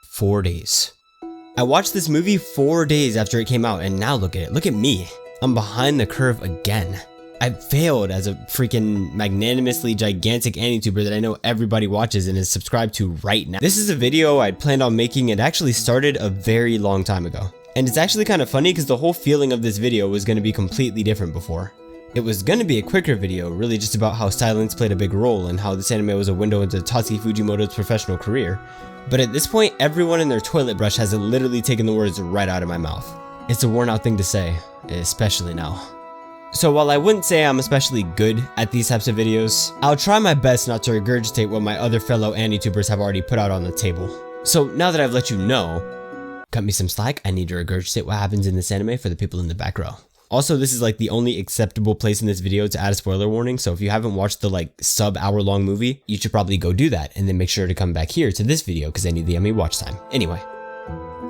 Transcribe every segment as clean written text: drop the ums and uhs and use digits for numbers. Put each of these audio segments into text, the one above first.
4 days. I watched this movie 4 days after it came out, and now look at it. Look at me. I'm behind the curve again. I failed as a freaking magnanimously gigantic AniTuber that I know everybody watches and is subscribed to right now. This is a video I'd planned on making and actually started a very long time ago. And it's actually kind of funny because the whole feeling of this video was going to be completely different before. It was going to be a quicker video, really just about how silence played a big role and how this anime was a window into Tatsuki Fujimoto's professional career. But at this point, everyone and their toilet brush has literally taken the words right out of my mouth. It's a worn out thing to say, especially now. So while I wouldn't say I'm especially good at these types of videos, I'll try my best not to regurgitate what my other fellow AniTubers have already put out on the table. So now that I've let you know, cut me some slack, I need to regurgitate what happens in this anime for the people in the back row. Also, this is like the only acceptable place in this video to add a spoiler warning, so if you haven't watched the sub-hour-long movie, you should probably go do that, and then make sure to come back here to this video because I need the yummy watch time. Anyway.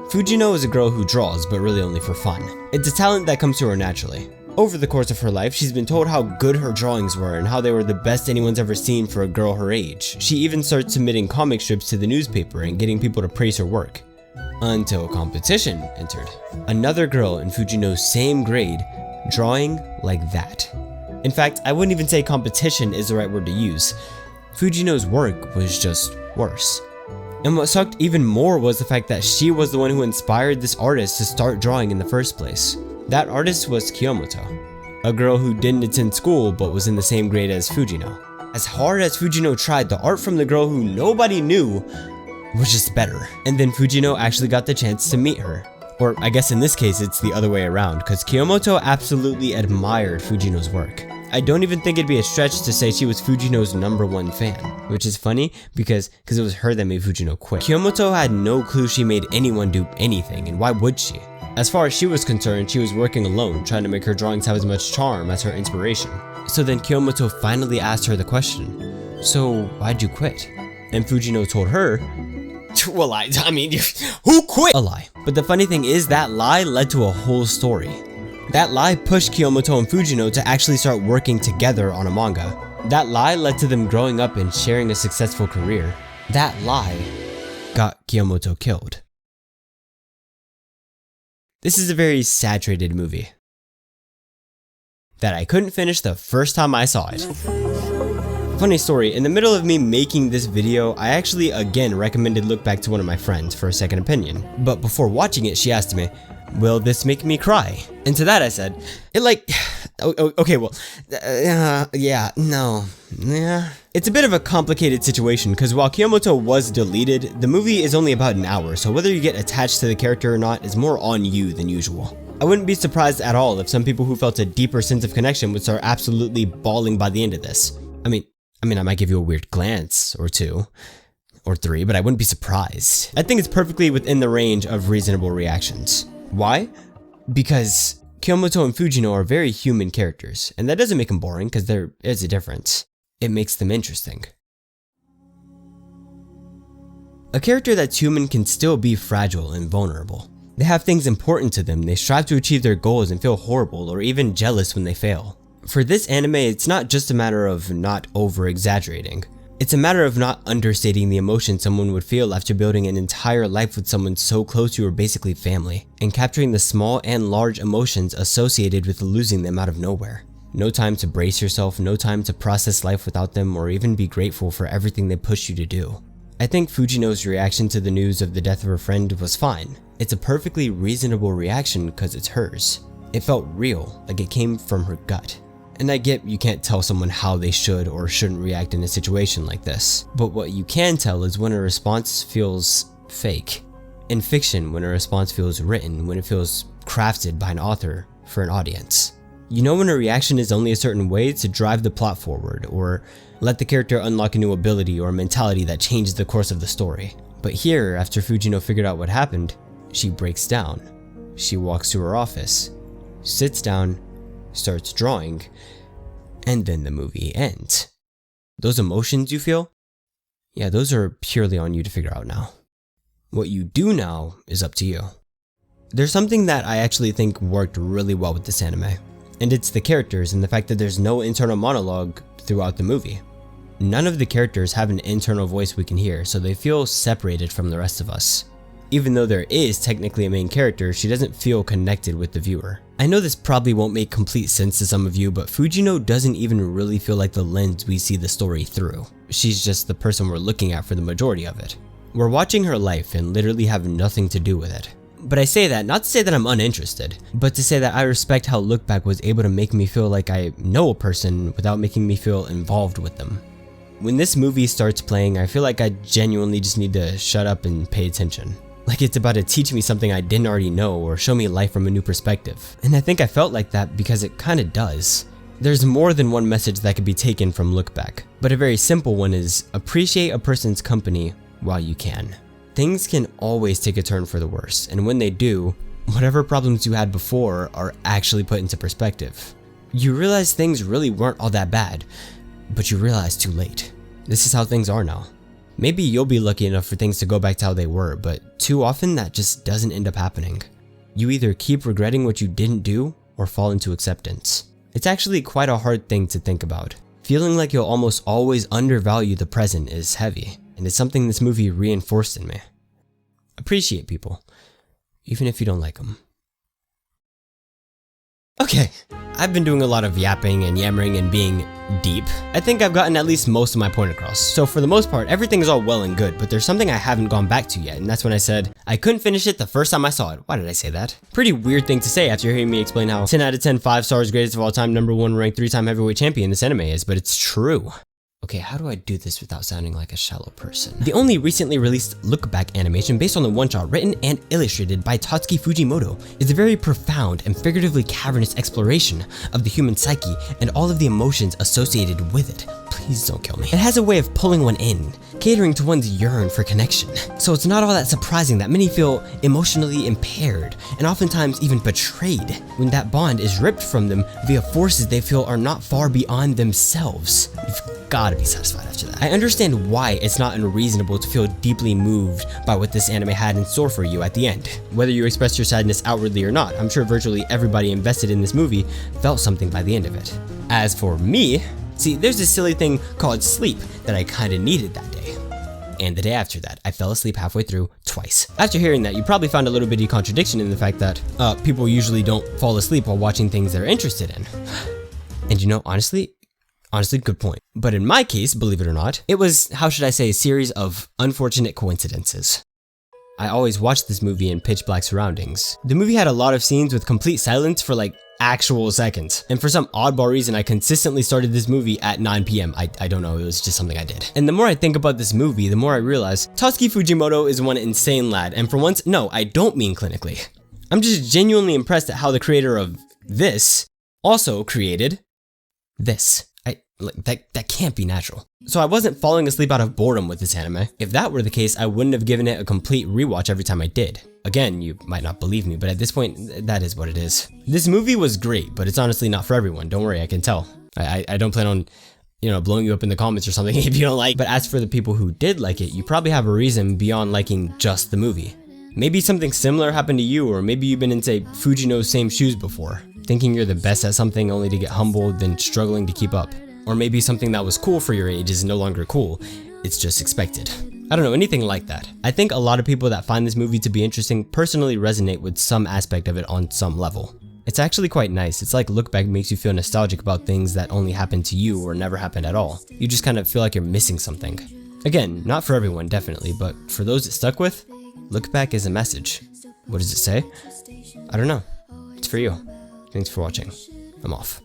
Fujino is a girl who draws, but really only for fun. It's a talent that comes to her naturally. Over the course of her life, she's been told how good her drawings were and how they were the best anyone's ever seen for a girl her age. She even started submitting comic strips to the newspaper and getting people to praise her work. Until competition entered. Another girl in Fujino's same grade, drawing like that. In fact, I wouldn't even say competition is the right word to use. Fujino's work was just worse. And what sucked even more was the fact that she was the one who inspired this artist to start drawing in the first place. That artist was Kiyomoto, a girl who didn't attend school but was in the same grade as Fujino. As hard as Fujino tried, the art from the girl who nobody knew was just better. And then Fujino actually got the chance to meet her. Or I guess in this case it's the other way around, because Kiyomoto absolutely admired Fujino's work. I don't even think it'd be a stretch to say she was Fujino's #1 fan, which is funny because it was her that made Fujino quit. Kiyomoto had no clue she made anyone do anything, and why would she? As far as she was concerned, she was working alone, trying to make her drawings have as much charm as her inspiration. So then Kiyomoto finally asked her the question, so why'd you quit? And Fujino told her, well, I mean, who quit? A lie. But the funny thing is that lie led to a whole story. That lie pushed Kiyomoto and Fujino to actually start working together on a manga. That lie led to them growing up and sharing a successful career. That lie got Kiyomoto killed. This is a very saturated movie that I couldn't finish the first time I saw it. Funny story, in the middle of me making this video, I actually again recommended Look Back to one of my friends for a second opinion. But before watching it, she asked me, will this make me cry? And to that I said, okay, well, yeah, no, yeah. It's a bit of a complicated situation because while Kiyomoto was deleted, the movie is only about an hour, so whether you get attached to the character or not is more on you than usual. I wouldn't be surprised at all if some people who felt a deeper sense of connection would start absolutely bawling by the end of this. I mean, I might give you a weird glance or two, or three, but I wouldn't be surprised. I think it's perfectly within the range of reasonable reactions. Why? Because Kiyomoto and Fujino are very human characters, and that doesn't make them boring because there is a difference. It makes them interesting. A character that's human can still be fragile and vulnerable. They have things important to them, they strive to achieve their goals and feel horrible or even jealous when they fail. For this anime, it's not just a matter of not over-exaggerating. It's a matter of not understating the emotion someone would feel after building an entire life with someone so close you were basically family, and capturing the small and large emotions associated with losing them out of nowhere. No time to brace yourself, no time to process life without them, or even be grateful for everything they push you to do. I think Fujino's reaction to the news of the death of her friend was fine. It's a perfectly reasonable reaction because it's hers. It felt real, like it came from her gut. And I get you can't tell someone how they should or shouldn't react in a situation like this, but what you can tell is when a response feels fake. In fiction, when a response feels written, when it feels crafted by an author for an audience. You know when a reaction is only a certain way to drive the plot forward, or let the character unlock a new ability or mentality that changes the course of the story. But here, after Fujino figured out what happened, she breaks down. She walks to her office, sits down, starts drawing, and then the movie ends. Those emotions you feel? Yeah, those are purely on you to figure out now. What you do now is up to you. There's something that I actually think worked really well with this anime, and it's the characters and the fact that there's no internal monologue throughout the movie. None of the characters have an internal voice we can hear, so they feel separated from the rest of us. Even though there is technically a main character, she doesn't feel connected with the viewer. I know this probably won't make complete sense to some of you, but Fujino doesn't even really feel like the lens we see the story through. She's just the person we're looking at for the majority of it. We're watching her life and literally have nothing to do with it. But I say that not to say that I'm uninterested, but to say that I respect how Look Back was able to make me feel like I know a person without making me feel involved with them. When this movie starts playing, I feel like I genuinely just need to shut up and pay attention. Like it's about to teach me something I didn't already know or show me life from a new perspective. And I think I felt like that because it kinda does. There's more than one message that could be taken from Look Back, but a very simple one is appreciate a person's company while you can. Things can always take a turn for the worse, and when they do, whatever problems you had before are actually put into perspective. You realize things really weren't all that bad, but you realize too late. This is how things are now. Maybe you'll be lucky enough for things to go back to how they were, but too often that just doesn't end up happening. You either keep regretting what you didn't do or fall into acceptance. It's actually quite a hard thing to think about. Feeling like you'll almost always undervalue the present is heavy, and it's something this movie reinforced in me. Appreciate people, even if you don't like them. Okay, I've been doing a lot of yapping and yammering and being deep. I think I've gotten at least most of my point across. So for the most part, everything is all well and good, but there's something I haven't gone back to yet, and that's when I said I couldn't finish it the first time I saw it. Why did I say that? Pretty weird thing to say after hearing me explain how 10 out of 10 5 stars greatest of all time, #1 ranked 3-time heavyweight champion this anime is, but it's true. Okay, how do I do this without sounding like a shallow person? The only recently released Look Back animation based on the one-shot written and illustrated by Tatsuki Fujimoto is a very profound and figuratively cavernous exploration of the human psyche and all of the emotions associated with it. Please don't kill me. It has a way of pulling one in, catering to one's yearn for connection. So it's not all that surprising that many feel emotionally impaired and oftentimes even betrayed when that bond is ripped from them via forces they feel are not far beyond themselves. You've gotta be satisfied after that. I understand why it's not unreasonable to feel deeply moved by what this anime had in store for you at the end. Whether you expressed your sadness outwardly or not, I'm sure virtually everybody invested in this movie felt something by the end of it. As for me, see, there's this silly thing called sleep that I kinda needed that day. And the day after that, I fell asleep halfway through twice. After hearing that, you probably found a little bitty contradiction in the fact that people usually don't fall asleep while watching things they're interested in. And you know, honestly, good point. But in my case, believe it or not, it was, how should I say, a series of unfortunate coincidences. I always watched this movie in pitch black surroundings. The movie had a lot of scenes with complete silence for like actual seconds. And for some oddball reason, I consistently started this movie at 9 p.m. I don't know, it was just something I did. And the more I think about this movie, the more I realize Tatsuki Fujimoto is one insane lad. And for once, no, I don't mean clinically. I'm just genuinely impressed at how the creator of this also created this. That can't be natural. So I wasn't falling asleep out of boredom with this anime. If that were the case, I wouldn't have given it a complete rewatch every time I did. Again, you might not believe me, but at this point, that is what it is. This movie was great, but it's honestly not for everyone. Don't worry, I can tell. I don't plan on, blowing you up in the comments or something if you don't like. But as for the people who did like it, you probably have a reason beyond liking just the movie. Maybe something similar happened to you, or maybe you've been in, say, Fujino's same shoes before, thinking you're the best at something only to get humbled, then struggling to keep up. Or maybe something that was cool for your age is no longer cool, it's just expected. I don't know, anything like that. I think a lot of people that find this movie to be interesting personally resonate with some aspect of it on some level. It's actually quite nice. It's like Look Back makes you feel nostalgic about things that only happened to you or never happened at all. You just kind of feel like you're missing something. Again, not for everyone definitely, but for those it stuck with, Look Back is a message. What does it say? I don't know. It's for you. Thanks for watching. I'm off.